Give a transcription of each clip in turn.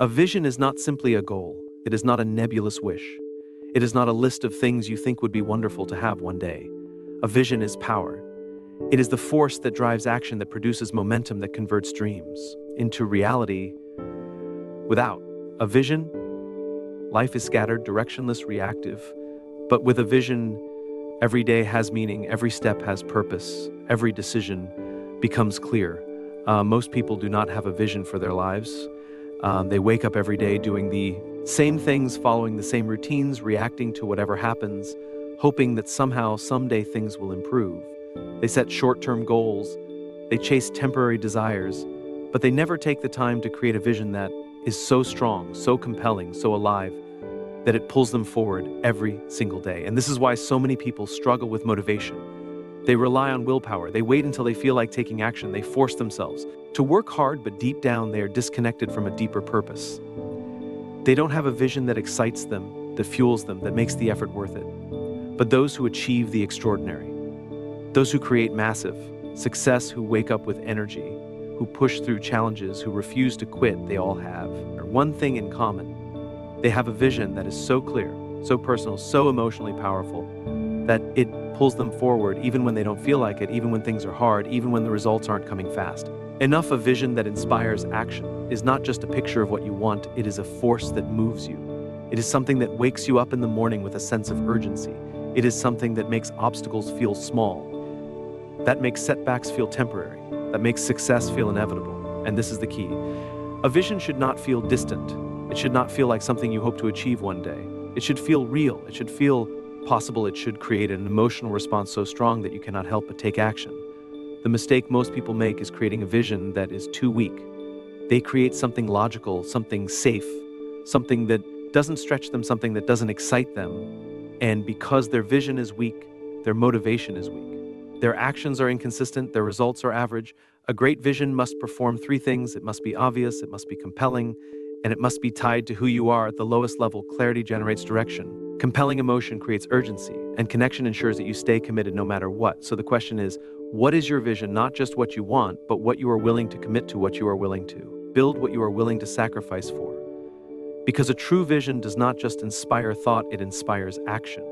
A vision is not simply a goal. It is not a nebulous wish. It is not a list of things you think would be wonderful to have one day. A vision is power. It is the force that drives action, that produces momentum, that converts dreams into reality. Without a vision, life is scattered, directionless, reactive. But with a vision, every day has meaning, every step has purpose, every decision becomes clear. Most people do not have a vision for their lives. They wake up every day doing the same things, following the same routines, reacting to whatever happens, hoping that somehow, someday things will improve. They set short-term goals, they chase temporary desires, but they never take the time to create a vision that is so strong, so compelling, so alive, that it pulls them forward every single day. And this is why so many people struggle with motivation. They rely on willpower. They wait until they feel like taking action. They force themselves to work hard, but deep down they are disconnected from a deeper purpose. They don't have a vision that excites them, that fuels them, that makes the effort worth it. But those who achieve the extraordinary, those who create massive success, who wake up with energy, who push through challenges, who refuse to quit, they all have one thing in common. They have a vision that is so clear, so personal, so emotionally powerful, that it pulls them forward even when they don't feel like it, even when things are hard, even when the results aren't coming fast. Enough. A vision that inspires action is not just a picture of what you want, it is a force that moves you. It is something that wakes you up in the morning with a sense of urgency. It is something that makes obstacles feel small, that makes setbacks feel temporary, that makes success feel inevitable. And this is the key. A vision should not feel distant. It should not feel like something you hope to achieve one day. It should feel real. It should feel possible. It should create an emotional response so strong that you cannot help but take action. The mistake most people make is creating a vision that is too weak. They create something logical, something safe, something that doesn't stretch them, something that doesn't excite them. And because their vision is weak, their motivation is weak. Their actions are inconsistent, their results are average. A great vision must perform three things. It must be obvious, it must be compelling, and it must be tied to who you are at the lowest level. Clarity generates direction. Compelling emotion creates urgency, and connection ensures that you stay committed no matter what. So the question is, what is your vision? Not just what you want, but what you are willing to commit to, what you are willing to build, what you are willing to sacrifice for. Because a true vision does not just inspire thought, it inspires action.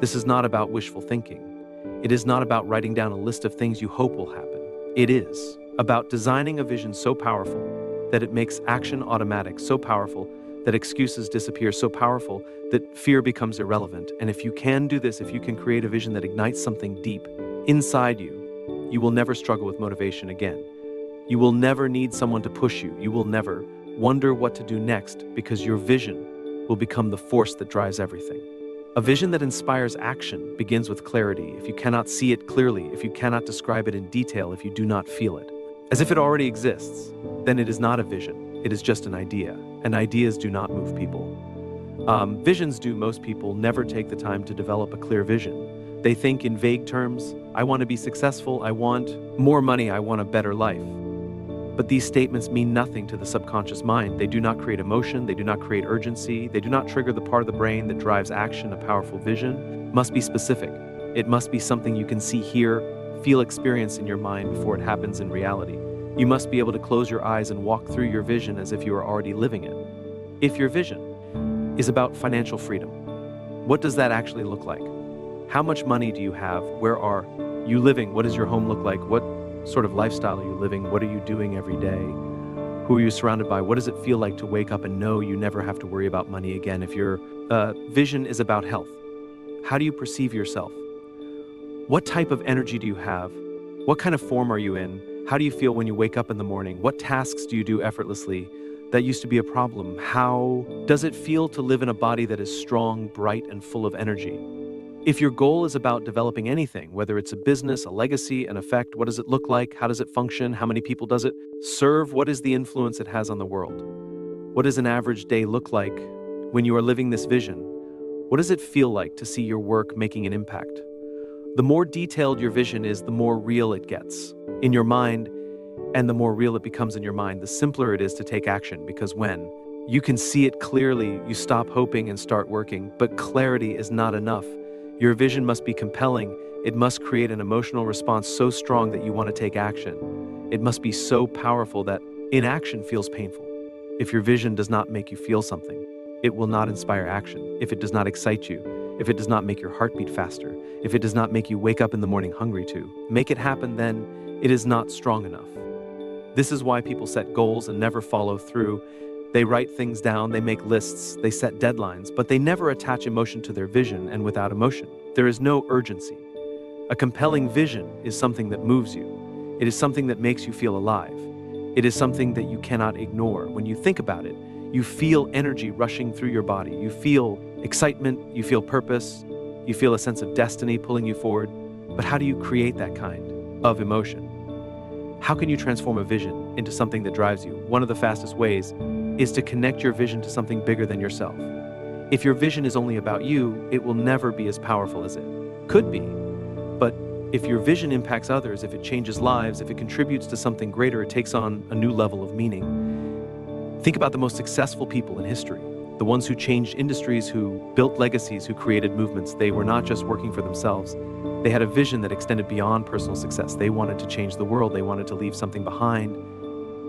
This is not about wishful thinking. It is not about writing down a list of things you hope will happen. It is about designing a vision so powerful that it makes action automatic, so powerful that excuses disappear, so powerful that fear becomes irrelevant. And if you can do this, if you can create a vision that ignites something deep inside you, you will never struggle with motivation again. You will never need someone to push you. You will never wonder what to do next, because your vision will become the force that drives everything. A vision that inspires action begins with clarity. If you cannot see it clearly, if you cannot describe it in detail, if you do not feel it, as if it already exists, then it is not a vision. It is just an idea. And ideas do not move people. Visions do. Most people never take the time to develop a clear vision. They think in vague terms. I want to be successful. I want more money. I want a better life. But these statements mean nothing to the subconscious mind. They do not create emotion. They do not create urgency. They do not trigger the part of the brain that drives action. A powerful vision must be specific. It must be something you can see, hear, feel, experience in your mind before it happens in reality. You must be able to close your eyes and walk through your vision as if you are already living it. If your vision is about financial freedom, what does that actually look like? How much money do you have? Where are you living? What does your home look like? What sort of lifestyle are you living? What are you doing every day? Who are you surrounded by? What does it feel like to wake up and know you never have to worry about money again? If your vision is about health, how do you perceive yourself? What type of energy do you have? What kind of form are you in? How do you feel when you wake up in the morning? What tasks do you do effortlessly? That used to be a problem. How does it feel to live in a body that is strong, bright, and full of energy? If your goal is about developing anything, whether it's a business, a legacy, an effect, what does it look like? How does it function? How many people does it serve? What is the influence it has on the world? What does an average day look like when you are living this vision? What does it feel like to see your work making an impact? The more detailed your vision is, the more real it gets in your mind, and the more real it becomes in your mind, the simpler it is to take action, because when you can see it clearly, you stop hoping and start working. But clarity is not enough. Your vision must be compelling. It must create an emotional response so strong that you want to take action. It must be so powerful that inaction feels painful. If your vision does not make you feel something, it will not inspire action. If it does not excite you, if it does not make your heart beat faster, if it does not make you wake up in the morning hungry to make it happen, then it is not strong enough. This is why people set goals and never follow through. They write things down, they make lists, they set deadlines, but they never attach emotion to their vision, and without emotion, there is no urgency. A compelling vision is something that moves you. It is something that makes you feel alive. It is something that you cannot ignore. When you think about it, you feel energy rushing through your body. You feel excitement, you feel purpose, you feel a sense of destiny pulling you forward. But how do you create that kind of emotion? How can you transform a vision into something that drives you? One of the fastest ways is to connect your vision to something bigger than yourself. If your vision is only about you, it will never be as powerful as it could be. But if your vision impacts others, if it changes lives, if it contributes to something greater, it takes on a new level of meaning. Think about the most successful people in history, the ones who changed industries, who built legacies, who created movements. They were not just working for themselves. They had a vision that extended beyond personal success. They wanted to change the world. They wanted to leave something behind.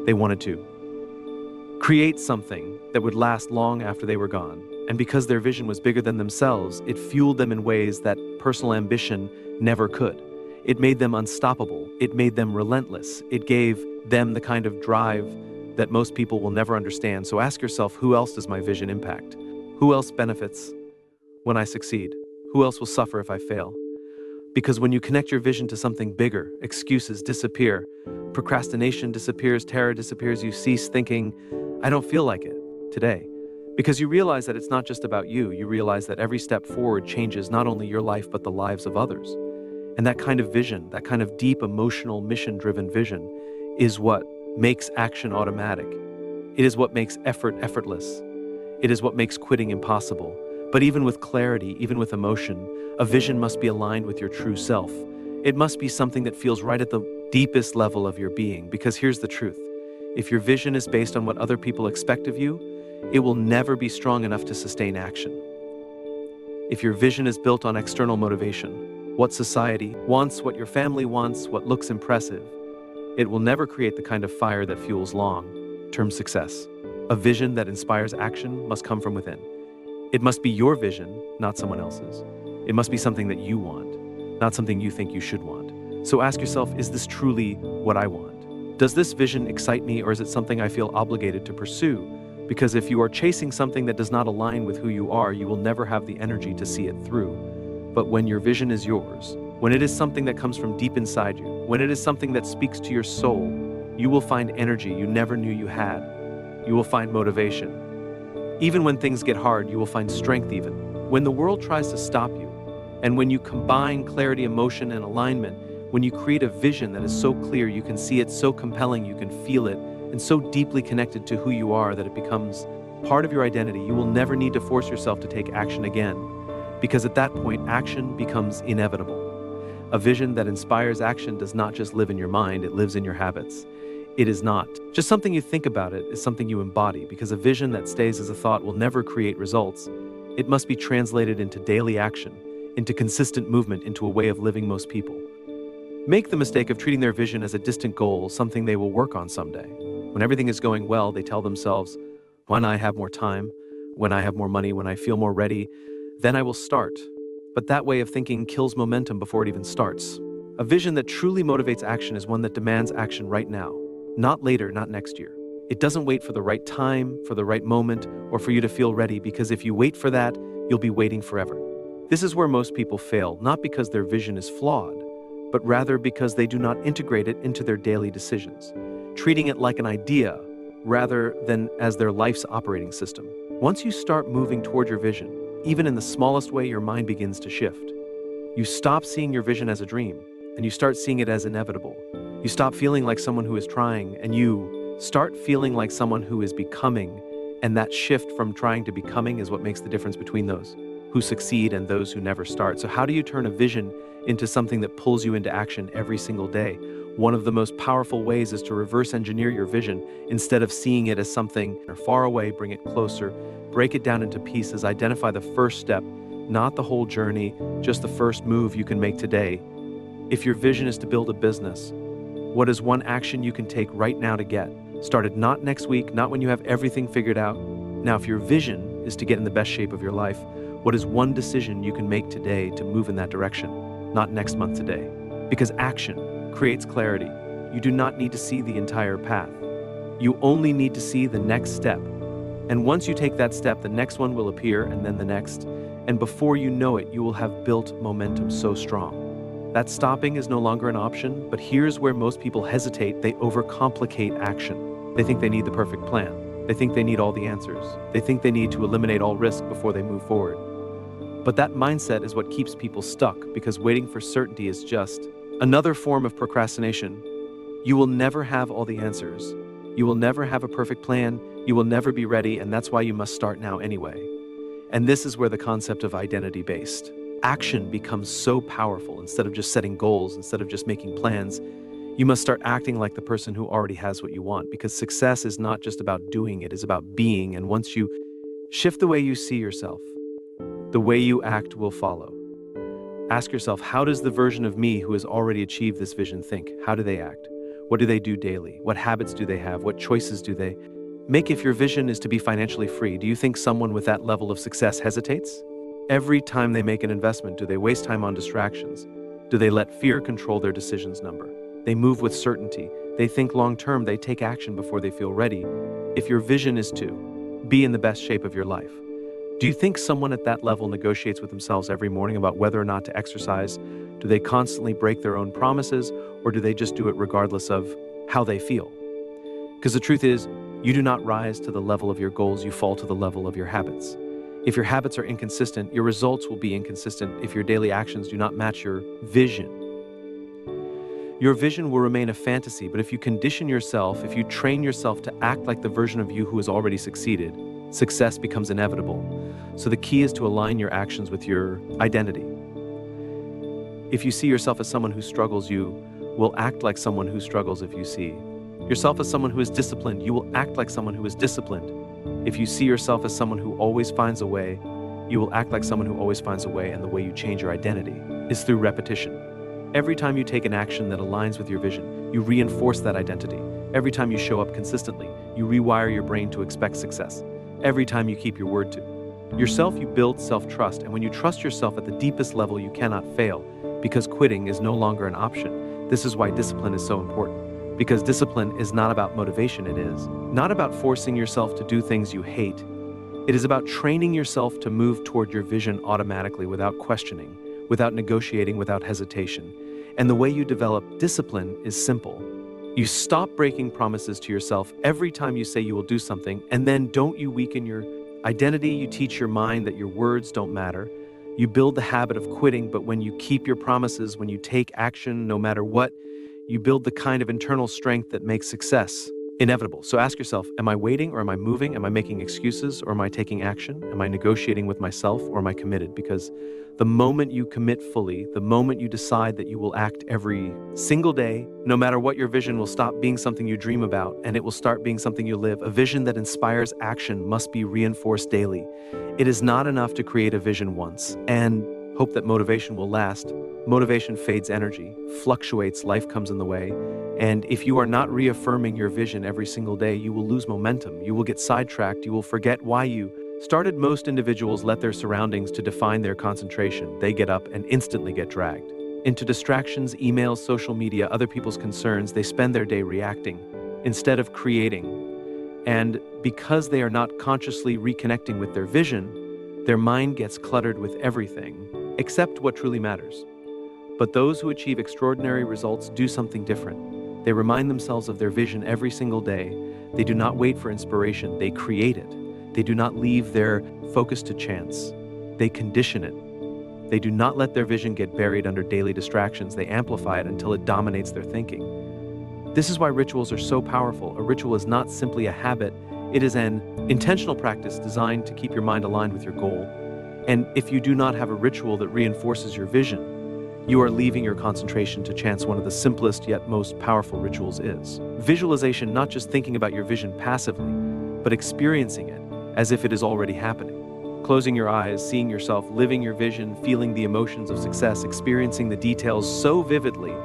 They wanted to create something that would last long after they were gone. And because their vision was bigger than themselves, it fueled them in ways that personal ambition never could. It made them unstoppable. It made them relentless. It gave them the kind of drive that most people will never understand. So ask yourself, who else does my vision impact? Who else benefits when I succeed? Who else will suffer if I fail? Because when you connect your vision to something bigger, excuses disappear, procrastination disappears, terror disappears, you cease thinking, I don't feel like it today. Because you realize that it's not just about you. You realize that every step forward changes not only your life, but the lives of others. And that kind of vision, that kind of deep, emotional, mission-driven vision is what makes action automatic. It is what makes effort effortless. It is what makes quitting impossible. But even with clarity, even with emotion, a vision must be aligned with your true self. It must be something that feels right at the deepest level of your being. Because here's the truth. If your vision is based on what other people expect of you, it will never be strong enough to sustain action. If your vision is built on external motivation, what society wants, what your family wants, what looks impressive, it will never create the kind of fire that fuels long-term success. A vision that inspires action must come from within. It must be your vision, not someone else's. It must be something that you want, not something you think you should want. So ask yourself, is this truly what I want? Does this vision excite me, or is it something I feel obligated to pursue? Because if you are chasing something that does not align with who you are, you will never have the energy to see it through. But when your vision is yours, when it is something that comes from deep inside you, when it is something that speaks to your soul, you will find energy you never knew you had. You will find motivation. Even when things get hard, you will find strength even when the world tries to stop you. And when you combine clarity, emotion, and alignment, when you create a vision that is so clear, you can see it, so compelling, you can feel it, and so deeply connected to who you are that it becomes part of your identity, you will never need to force yourself to take action again, because at that point, action becomes inevitable. A vision that inspires action does not just live in your mind, it lives in your habits. It is not just something you think about, it is something you embody, because a vision that stays as a thought will never create results. It must be translated into daily action, into consistent movement, into a way of living. Most people make the mistake of treating their vision as a distant goal, something they will work on someday. When everything is going well, they tell themselves, when I have more time, when I have more money, when I feel more ready, then I will start. But that way of thinking kills momentum before it even starts. A vision that truly motivates action is one that demands action right now, not later, not next year. It doesn't wait for the right time, for the right moment, or for you to feel ready, because if you wait for that, you'll be waiting forever. This is where most people fail, not because their vision is flawed, but rather because they do not integrate it into their daily decisions, treating it like an idea rather than as their life's operating system. Once you start moving toward your vision, even in the smallest way, your mind begins to shift. You stop seeing your vision as a dream, and you start seeing it as inevitable. You stop feeling like someone who is trying, and you start feeling like someone who is becoming, and that shift from trying to becoming is what makes the difference between those who succeed and those who never start. So how do you turn a vision into something that pulls you into action every single day? One of the most powerful ways is to reverse engineer your vision. Instead of seeing it as something far away, bring it closer, break it down into pieces, identify the first step, not the whole journey, just the first move you can make today. If your vision is to build a business, what is one action you can take right now to get started not next week, not when you have everything figured out. Now, if your vision is to get in the best shape of your life, what is one decision you can make today to move in that direction, not next month today? Because action creates clarity. You do not need to see the entire path. You only need to see the next step. And once you take that step, the next one will appear, and then the next. And before you know it, you will have built momentum so strong that stopping is no longer an option. But here's where most people hesitate. They overcomplicate action. They think they need the perfect plan. They think they need all the answers. They think they need to eliminate all risk before they move forward. But that mindset is what keeps people stuck, because waiting for certainty is just another form of procrastination. You will never have all the answers. You will never have a perfect plan. You will never be ready, and that's why you must start now anyway. And this is where the concept of identity-based action becomes so powerful. Instead of just setting goals, instead of just making plans, you must start acting like the person who already has what you want, because success is not just about doing, it is about being. And once you shift the way you see yourself, the way you act will follow. Ask yourself, how does the version of me who has already achieved this vision think? How do they act? What do they do daily? What habits do they have? What choices do they make? If your vision is to be financially free, do you think someone with that level of success hesitates? Every time they make an investment, do they waste time on distractions? Do they let fear control their decisions number? They move with certainty. They think long-term. They take action before they feel ready. If your vision is to be in the best shape of your life, do you think someone at that level negotiates with themselves every morning about whether or not to exercise? Do they constantly break their own promises, or do they just do it regardless of how they feel? Because the truth is, you do not rise to the level of your goals, you fall to the level of your habits. If your habits are inconsistent, your results will be inconsistent. If your daily actions do not match your vision will remain a fantasy. But if you condition yourself, if you train yourself to act like the version of you who has already succeeded, success becomes inevitable. So the key is to align your actions with your identity. If you see yourself as someone who struggles, you will act like someone who struggles. If you see yourself as someone who is disciplined, you will act like someone who is disciplined. If you see yourself as someone who always finds a way, you will act like someone who always finds a way. And the way you change your identity is through repetition. Every time you take an action that aligns with your vision, you reinforce that identity. Every time you show up consistently, you rewire your brain to expect success. Every time you keep your word to yourself, you build self-trust. And when you trust yourself at the deepest level, you cannot fail, because quitting is no longer an option. This is why discipline is so important, because discipline is not about motivation. It is not about forcing yourself to do things you hate. It is about training yourself to move toward your vision automatically, without questioning, without negotiating, without hesitation. And the way you develop discipline is simple. You stop breaking promises to yourself every time you say you will do something, and then don't you weaken your identity. You teach your mind that your words don't matter. You build the habit of quitting, but when you keep your promises, when you take action no matter what, you build the kind of internal strength that makes success inevitable. So ask yourself, am I waiting or am I moving? Am I making excuses or am I taking action? Am I negotiating with myself or am I committed? Because the moment you commit fully, the moment you decide that you will act every single day, no matter what, your vision will stop being something you dream about and it will start being something you live. A vision that inspires action must be reinforced daily. It is not enough to create a vision once and hope that motivation will last. Motivation fades, energy fluctuates, life comes in the way. And if you are not reaffirming your vision every single day, you will lose momentum. You will get sidetracked. You will forget why you started. Most individuals let their surroundings to define their concentration. They get up and instantly get dragged into distractions, emails, social media, other people's concerns. They spend their day reacting instead of creating. And because they are not consciously reconnecting with their vision, their mind gets cluttered with everything except what truly matters. But those who achieve extraordinary results do something different. They remind themselves of their vision every single day. They do not wait for inspiration. They create it. They do not leave their focus to chance. They condition it. They do not let their vision get buried under daily distractions. They amplify it until it dominates their thinking. This is why rituals are so powerful. A ritual is not simply a habit. It is an intentional practice designed to keep your mind aligned with your goal. And if you do not have a ritual that reinforces your vision, you are leaving your concentration to chance. One of the simplest yet most powerful rituals is visualization, not just thinking about your vision passively, but experiencing it as if it is already happening. Closing your eyes, seeing yourself living your vision, feeling the emotions of success, experiencing the details so vividly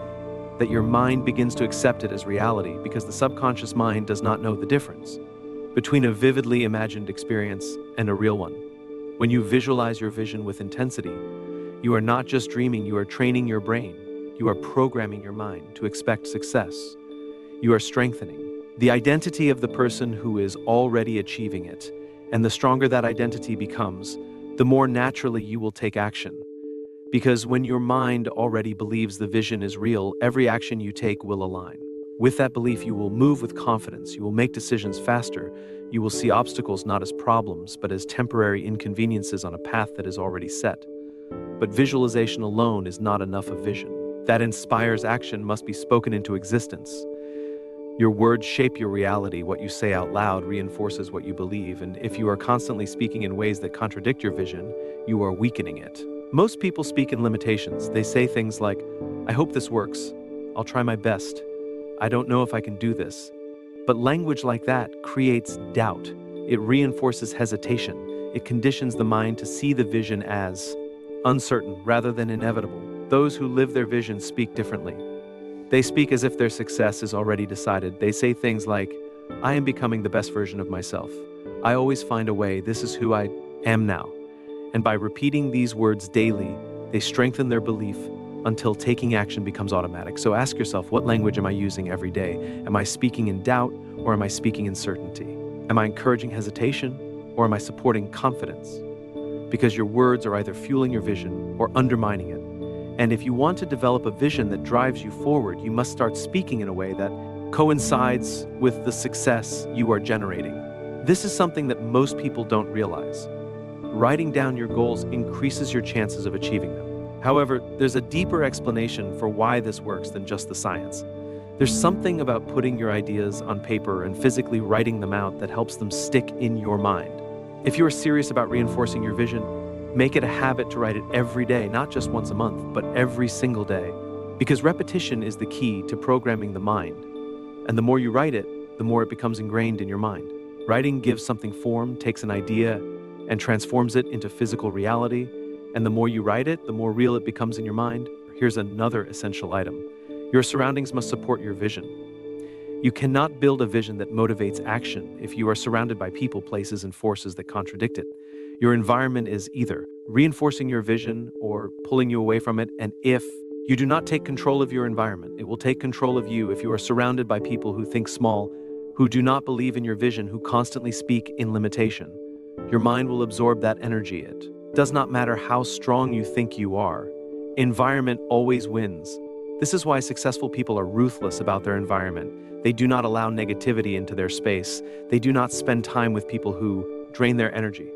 that your mind begins to accept it as reality because the subconscious mind does not know the difference between a vividly imagined experience and a real one. When you visualize your vision with intensity, you are not just dreaming, you are training your brain. You are programming your mind to expect success. You are strengthening the identity of the person who is already achieving it. And the stronger that identity becomes, the more naturally you will take action. Because when your mind already believes the vision is real, every action you take will align. With that belief, you will move with confidence, you will make decisions faster, you will see obstacles not as problems, but as temporary inconveniences on a path that is already set. But visualization alone is not enough of vision. That inspires action must be spoken into existence. Your words shape your reality. What you say out loud reinforces what you believe, and if you are constantly speaking in ways that contradict your vision, you are weakening it. Most people speak in limitations. They say things like, "I hope this works. I'll try my best. I don't know if I can do this." But language like that creates doubt. It reinforces hesitation. It conditions the mind to see the vision as uncertain rather than inevitable. Those who live their vision speak differently. They speak as if their success is already decided. They say things like, "I am becoming the best version of myself. I always find a way. This is who I am now." And by repeating these words daily, they strengthen their belief until taking action becomes automatic. So ask yourself, what language am I using every day? Am I speaking in doubt or am I speaking in certainty? Am I encouraging hesitation or am I supporting confidence? Because your words are either fueling your vision or undermining it. And if you want to develop a vision that drives you forward, you must start speaking in a way that coincides with the success you are generating. This is something that most people don't realize. Writing down your goals increases your chances of achieving them. However, there's a deeper explanation for why this works than just the science. There's something about putting your ideas on paper and physically writing them out that helps them stick in your mind. If you are serious about reinforcing your vision, make it a habit to write it every day, not just once a month, but every single day. Because repetition is the key to programming the mind. And the more you write it, the more it becomes ingrained in your mind. Writing gives something form, takes an idea, and transforms it into physical reality. And the more you write it, the more real it becomes in your mind. Here's another essential item. Your surroundings must support your vision. You cannot build a vision that motivates action if you are surrounded by people, places, and forces that contradict it. Your environment is either reinforcing your vision or pulling you away from it, and if you do not take control of your environment, it will take control of you. If you are surrounded by people who think small, who do not believe in your vision, who constantly speak in limitation, your mind will absorb that energy. It does not matter how strong you think you are. Environment always wins. This is why successful people are ruthless about their environment. They do not allow negativity into their space. They do not spend time with people who drain their energy.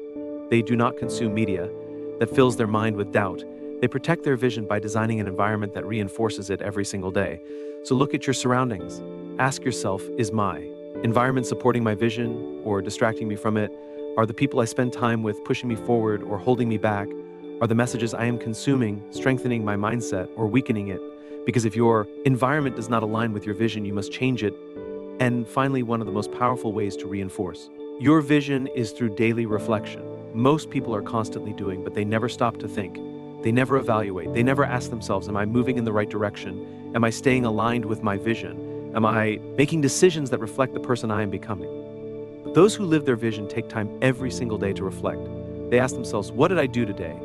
They do not consume media that fills their mind with doubt. They protect their vision by designing an environment that reinforces it every single day. So look at your surroundings. Ask yourself, is my environment supporting my vision or distracting me from it? Are the people I spend time with pushing me forward or holding me back? Are the messages I am consuming strengthening my mindset or weakening it? Because if your environment does not align with your vision, you must change it. And finally, one of the most powerful ways to reinforce your vision is through daily reflection. Most people are constantly doing, but they never stop to think. They never evaluate. They never ask themselves, am I moving in the right direction? Am I staying aligned with my vision? Am I making decisions that reflect the person I am becoming? But those who live their vision take time every single day to reflect. They ask themselves, what did I do today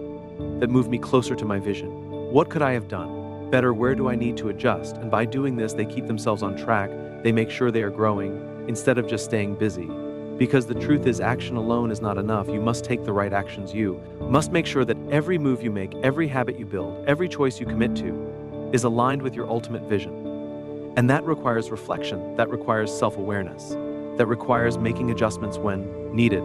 that moved me closer to my vision? What could I have done better? Where do I need to adjust? And by doing this, they keep themselves on track. They make sure they are growing instead of just staying busy. Because the truth is, action alone is not enough. You must take the right actions. You must make sure that every move you make, every habit you build, every choice you commit to is aligned with your ultimate vision. And that requires reflection. That requires self-awareness. That requires making adjustments when needed.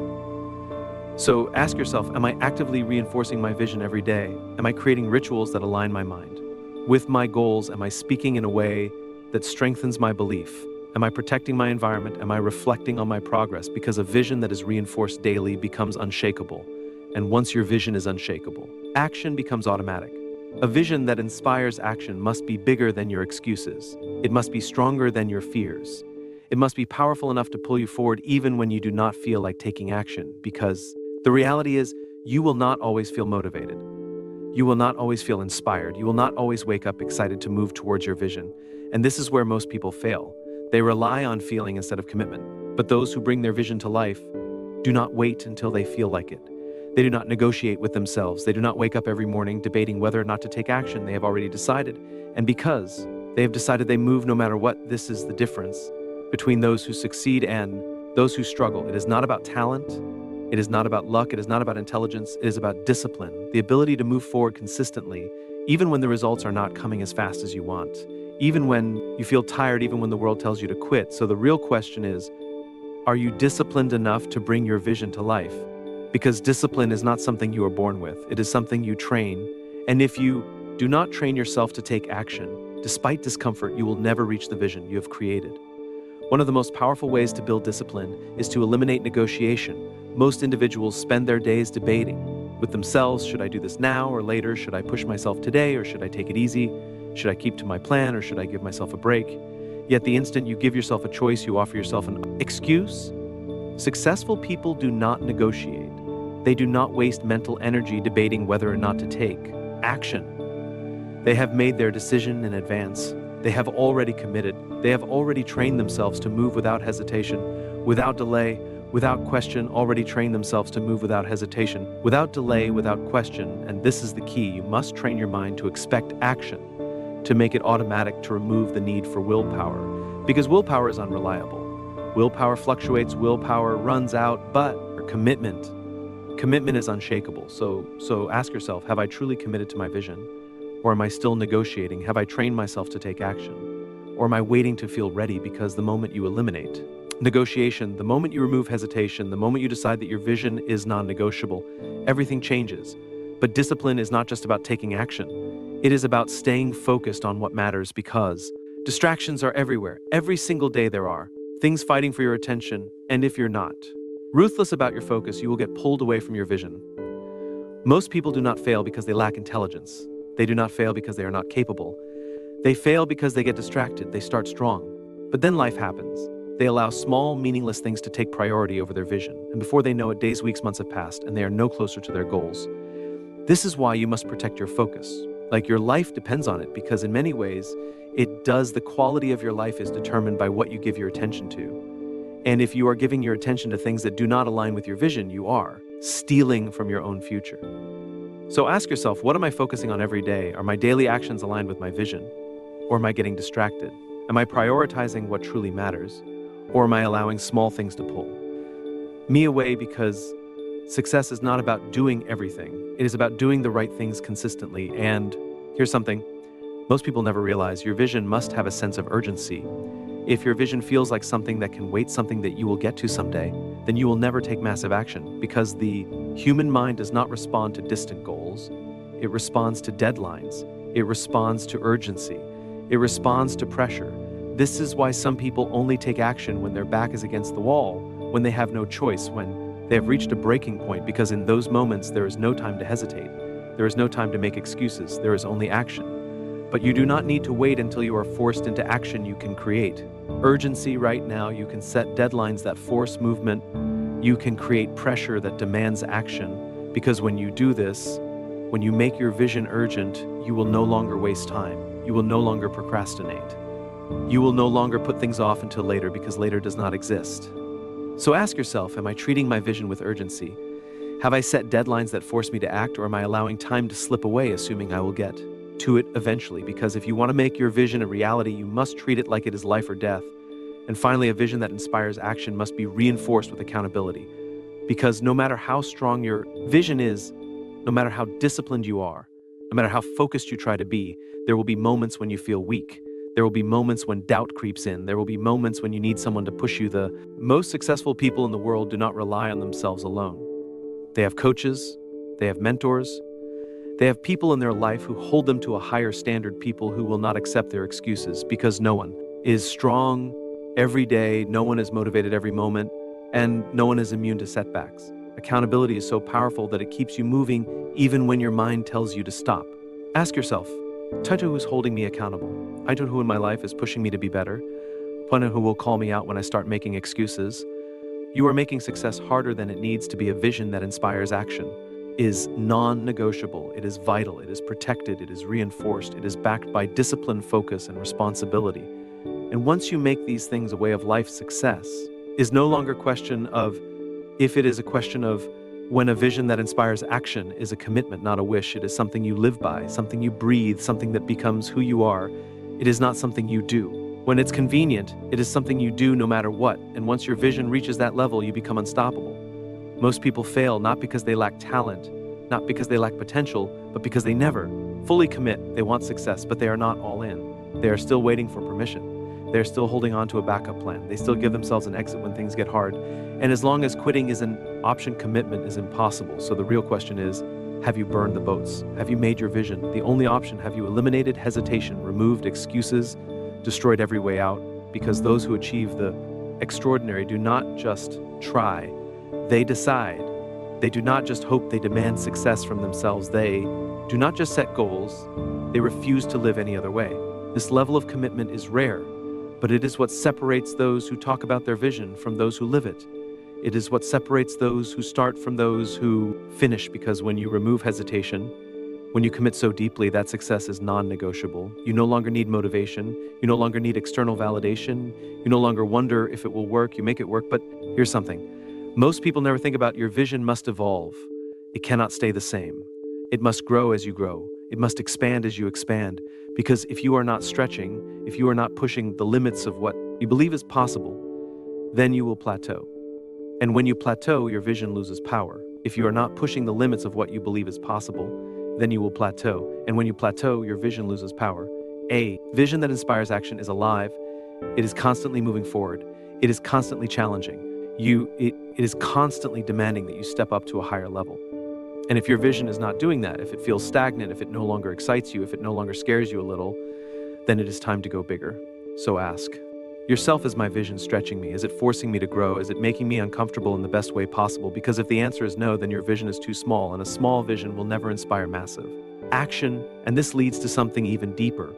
So ask yourself, am I actively reinforcing my vision every day? Am I creating rituals that align my mind with my goals? Am I speaking in a way that strengthens my belief? Am I protecting my environment? Am I reflecting on my progress? Because a vision that is reinforced daily becomes unshakable. And once your vision is unshakable, action becomes automatic. A vision that inspires action must be bigger than your excuses. It must be stronger than your fears. It must be powerful enough to pull you forward even when you do not feel like taking action. Because the reality is, you will not always feel motivated. You will not always feel inspired. You will not always wake up excited to move towards your vision. And this is where most people fail. They rely on feeling instead of commitment. But those who bring their vision to life do not wait until they feel like it. They do not negotiate with themselves. They do not wake up every morning debating whether or not to take action. They have already decided. And because they have decided, they move no matter what. This is the difference between those who succeed and those who struggle. It is not about talent. It is not about luck. It is not about intelligence. It is about discipline, the ability to move forward consistently, even when the results are not coming as fast as you want, even when you feel tired, even when the world tells you to quit. So the real question is, are you disciplined enough to bring your vision to life? Because discipline is not something you are born with. It is something you train. And if you do not train yourself to take action, despite discomfort, you will never reach the vision you have created. One of the most powerful ways to build discipline is to eliminate negotiation. Most individuals spend their days debating with themselves. Should I do this now or later? Should I push myself today or should I take it easy? Should I keep to my plan or should I give myself a break? Yet the instant you give yourself a choice, you offer yourself an excuse. Successful people do not negotiate. They do not waste mental energy debating whether or not to take action. They have made their decision in advance. They have already committed. They have already trained themselves to move without hesitation, without delay, without question, already trained themselves to move without hesitation, without delay, without question. And this is the key. You must train your mind to expect action, to make it automatic, to remove the need for willpower. Because willpower is unreliable. Willpower fluctuates, willpower runs out, but commitment is unshakable. So ask yourself, have I truly committed to my vision? Or am I still negotiating? Have I trained myself to take action? Or am I waiting to feel ready? Because the moment you eliminate negotiation, the moment you remove hesitation, the moment you decide that your vision is non-negotiable, everything changes. But discipline is not just about taking action. It is about staying focused on what matters, because distractions are everywhere. Every single day there are things fighting for your attention. And if you're not ruthless about your focus, you will get pulled away from your vision. Most people do not fail because they lack intelligence. They do not fail because they are not capable. They fail because they get distracted. They start strong. But then life happens. They allow small, meaningless things to take priority over their vision. And before they know it, days, weeks, months have passed, and they are no closer to their goals. This is why you must protect your focus. Like your life depends on it, because in many ways, it does. The quality of your life is determined by what you give your attention to. And if you are giving your attention to things that do not align with your vision, you are stealing from your own future. So ask yourself, what am I focusing on every day? Are my daily actions aligned with my vision? Or am I getting distracted? Am I prioritizing what truly matters? Or am I allowing small things to pull me away? Because success is not about doing everything. It is about doing the right things consistently. And here's something most people never realize. Your vision must have a sense of urgency. If your vision feels like something that can wait, something that you will get to someday, then you will never take massive action, because the human mind does not respond to distant goals. It responds to deadlines. It responds to urgency. It responds to pressure. This is why some people only take action when their back is against the wall, when they have no choice, when they have reached a breaking point, because in those moments there is no time to hesitate. There is no time to make excuses. There is only action. But you do not need to wait until you are forced into action. You can create urgency right now. You can set deadlines that force movement. You can create pressure that demands action. Because when you do this, when you make your vision urgent, you will no longer waste time. You will no longer procrastinate. You will no longer put things off until later, because later does not exist. So ask yourself, am I treating my vision with urgency? Have I set deadlines that force me to act, or am I allowing time to slip away, assuming I will get to it eventually? Because if you want to make your vision a reality, you must treat it like it is life or death. And finally, a vision that inspires action must be reinforced with accountability. Because no matter how strong your vision is, no matter how disciplined you are, no matter how focused you try to be, there will be moments when you feel weak. There will be moments when doubt creeps in. There will be moments when you need someone to push you. The most successful people in the world do not rely on themselves alone. They have coaches, they have mentors, they have people in their life who hold them to a higher standard, people who will not accept their excuses, because no one is strong every day, no one is motivated every moment, and no one is immune to setbacks. Accountability is so powerful that it keeps you moving even when your mind tells you to stop. Ask yourself, who is holding me accountable? Who in my life is pushing me to be better? Who will call me out when I start making excuses? You are making success harder than it needs to be. A vision that inspires action is non-negotiable, it is vital, it is protected, it is reinforced, it is backed by discipline, focus, and responsibility. And once you make these things a way of life, success is no longer a question of if, it is a question of when. A vision that inspires action is a commitment, not a wish. It is something you live by, something you breathe, something that becomes who you are. It is not something you do. When it's convenient, it is something you do no matter what. And once your vision reaches that level, you become unstoppable. Most people fail not because they lack talent, not because they lack potential, but because they never fully commit. They want success, but they are not all in. They are still waiting for permission. They're still holding on to a backup plan. They still give themselves an exit when things get hard. And as long as quitting is an option, commitment is impossible. So the real question is, have you burned the boats? Have you made your vision the only option? Have you eliminated hesitation, removed excuses, destroyed every way out? Because those who achieve the extraordinary do not just try, they decide. They do not just hope, they demand success from themselves. They do not just set goals, they refuse to live any other way. This level of commitment is rare, but it is what separates those who talk about their vision from those who live it. It is what separates those who start from those who finish, because when you remove hesitation, when you commit so deeply, that success is non-negotiable. You no longer need motivation. You no longer need external validation. You no longer wonder if it will work. You make it work. But here's something. Most people never think about: your vision must evolve. It cannot stay the same. It must grow as you grow. It must expand as you expand. Because if you are not stretching, if you are not pushing the limits of what you believe is possible, then you will plateau. And when you plateau, your vision loses power. If you are not pushing the limits of what you believe is possible, then you will plateau. And when you plateau, your vision loses power. A vision that inspires action is alive. It is constantly moving forward. It is constantly challenging. It is constantly demanding that you step up to a higher level. And if your vision is not doing that, if it feels stagnant, if it no longer excites you, if it no longer scares you a little, then it is time to go bigger. So ask yourself, is my vision stretching me? Is it forcing me to grow? Is it making me uncomfortable in the best way possible? Because if the answer is no, then your vision is too small, and a small vision will never inspire massive action. And this leads to something even deeper.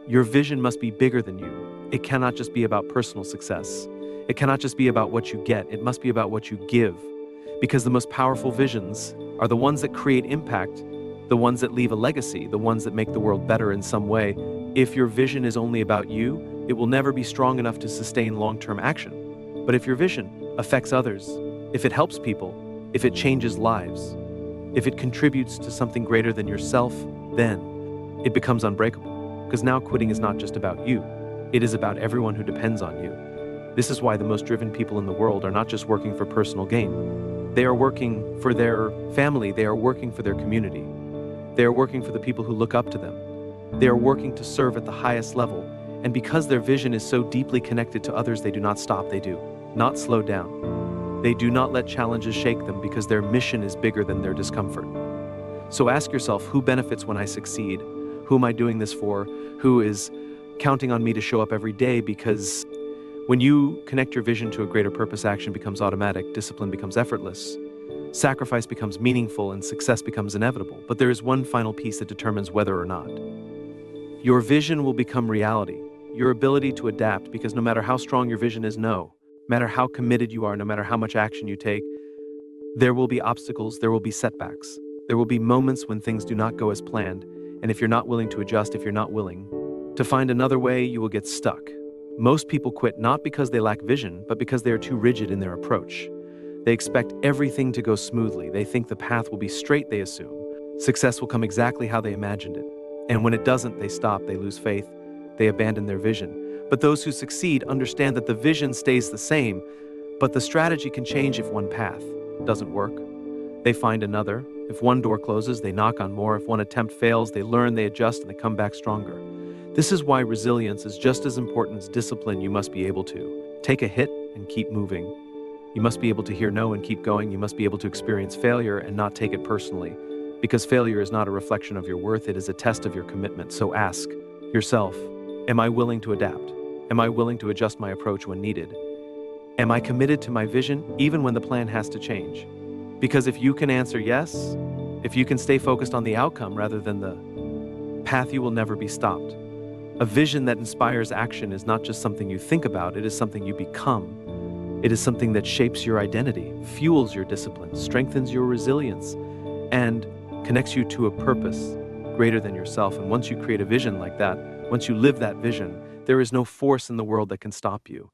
Your vision must be bigger than you. It cannot just be about personal success. It cannot just be about what you get. It must be about what you give. Because the most powerful visions are the ones that create impact, the ones that leave a legacy, the ones that make the world better in some way. If your vision is only about you, it will never be strong enough to sustain long-term action. But if your vision affects others, if it helps people, if it changes lives, if it contributes to something greater than yourself, then it becomes unbreakable. Because now quitting is not just about you, it is about everyone who depends on you. This is why the most driven people in the world are not just working for personal gain. They are working for their family, they are working for their community. They are working for the people who look up to them. They are working to serve at the highest level. And because their vision is so deeply connected to others, they do not stop, they do not slow down. They do not let challenges shake them, because their mission is bigger than their discomfort. So ask yourself, who benefits when I succeed? Who am I doing this for? Who is counting on me to show up every day? Because when you connect your vision to a greater purpose, action becomes automatic, discipline becomes effortless, sacrifice becomes meaningful, and success becomes inevitable. But there is one final piece that determines whether or not your vision will become reality. Your ability to adapt, because no matter how strong your vision is, no matter how committed you are, no matter how much action you take, there will be obstacles, there will be setbacks. There will be moments when things do not go as planned. And if you're not willing to adjust, if you're not willing to find another way, you will get stuck. Most people quit not because they lack vision, but because they are too rigid in their approach. They expect everything to go smoothly. They think the path will be straight, they assume. Success will come exactly how they imagined it. And when it doesn't, they stop, they lose faith, they abandon their vision. But those who succeed understand that the vision stays the same, but the strategy can change if one path doesn't work. They find another. If one door closes, they knock on more. If one attempt fails, they learn, they adjust, and they come back stronger. This is why resilience is just as important as discipline. You must be able to take a hit and keep moving. You must be able to hear no and keep going. You must be able to experience failure and not take it personally. Because failure is not a reflection of your worth, it is a test of your commitment. So ask yourself, am I willing to adapt? Am I willing to adjust my approach when needed? Am I committed to my vision even when the plan has to change? Because if you can answer yes, if you can stay focused on the outcome rather than the path, you will never be stopped. A vision that inspires action is not just something you think about, it is something you become. It is something that shapes your identity, fuels your discipline, strengthens your resilience, and connects you to a purpose greater than yourself. And once you create a vision like that, once you live that vision, there is no force in the world that can stop you.